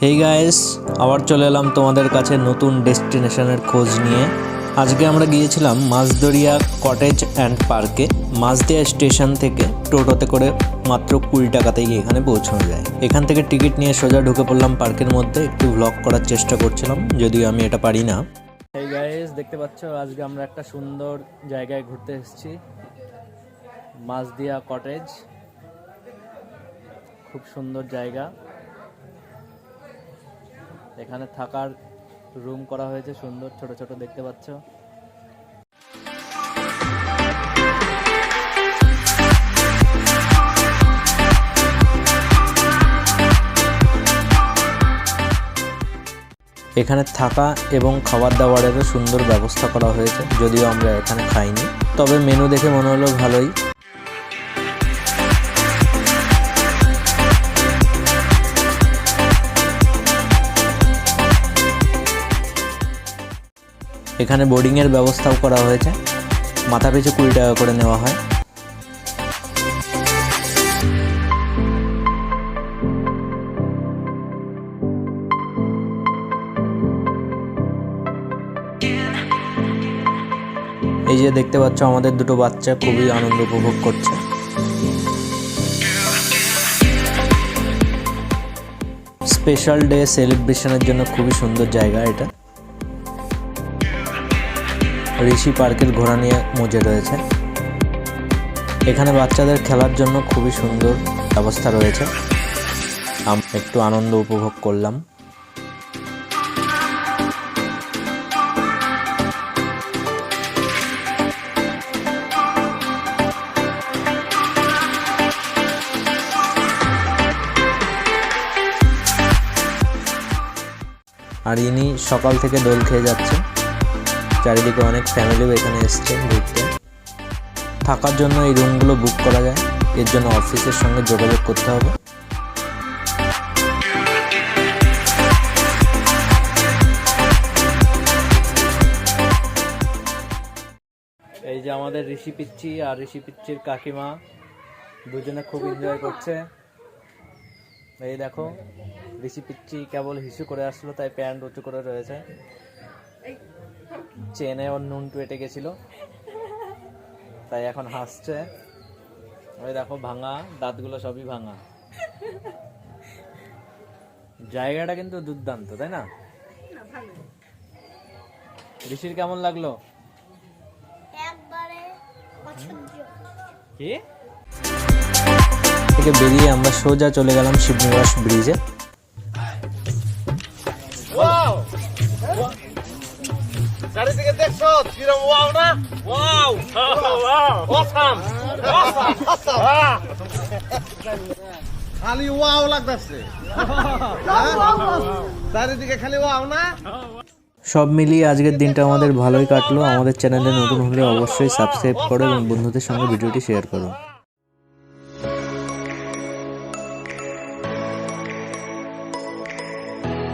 Hey guys, আবার চলে এলাম তোমাদের কাছে নতুন ডেস্টিনেশনের খোঁজ নিয়ে। আজকে আমরা গিয়েছিলাম মাঝদরিয়া কটেজ অ্যান্ড পার্কে। মাঝদিয়া স্টেশন থেকে টোটোতে করে মাত্র 20 টাকাতেই এখানে পৌঁছানো যায়। এখান থেকে টিকিট নিয়ে সোজা ঢুকে পড়লাম পার্কের মধ্যে। একটু ভ্লগ করার চেষ্টা করছিলাম, যদিও আমি এটা পারি না। হেই গাইস, দেখতে পাচ্ছ আজকে আমরা একটা সুন্দর জায়গায় ঘুরতে এসেছি, মাঝদিয়া কটেজ। খুব সুন্দর জায়গা, এখানে থাকার রুম করা হয়েছে সুন্দর, ছোট ছোট দেখতে পাচ্ছ। এখানে থাকা এবং খাবার দাবারেরও সুন্দর ব্যবস্থা করা হয়েছে, যদিও আমরা এখানে খাইনি, তবে মেনু দেখে মনে হলো ভালোই। এখানে বোর্ডিংয়ের ব্যবস্থাও করা হয়েছে, মাথা পিছু 20 টাকা করে নেওয়া হয়। এই যে দেখতে পাচ্ছ আমাদের দুটো বাচ্চা খুবই আনন্দ উপভোগ করছে। স্পেশাল ডে সেলিব্রেশনের জন্য খুবই সুন্দর জায়গা এটা। ঋষি পার্কের ঘোড়া নিয়ে মজে রয়েছে। এখানে বাচ্চাদের খেলার জন্য খুবই সুন্দর ব্যবস্থা রয়েছে। আমরা একটু আনন্দ উপভোগ করলাম। আর ইনি সকাল থেকে দোল খেয়ে যাচ্ছে। চারিদিকে অনেক ফ্যামিলিও এখানে এসছে ঘুরতে। থাকার জন্য এই রুমগুলো বুক করা যায়, এর জন্য অফিসের সঙ্গে যোগাযোগ করতে হবে। এই যে আমাদের ঋষি পিচ্চি আর ঋষি পিচ্চির কাকিমা দুজনে খুব এনজয় করছে। এই দেখো, ঋষি পিচ্চি কেবল হিসু করে আসলো, তাই প্যান্ট উঁচু করে রয়েছে। চেনে ওর নুন পেটে গেছিল, তাই এখন হাসছে। ওই দেখো ভাঙা দাঁতগুলো সবই ভাঙা। জায়গাটা কিন্তু দুর্দান্ত, তাই না? ঋষির কেমন লাগলো? কি থেকে বেরিয়ে আমরা সোজা চলে গেলাম শিবনিবাস ব্রিজে। চারিদিকে দেখছো কিরম ওয়াও না? ওয়াও অসাম খালি ওয়াও লাগতেছে, চারিদিকে খালি ওয়াও না। সব মিলিয়ে আজকের দিনটা আমাদের ভালোই কাটলো। আমাদের চ্যানেলে নতুন হলে অবশ্যই সাবস্ক্রাইব করো এবং বন্ধুদের সঙ্গে ভিডিওটি শেয়ার করো।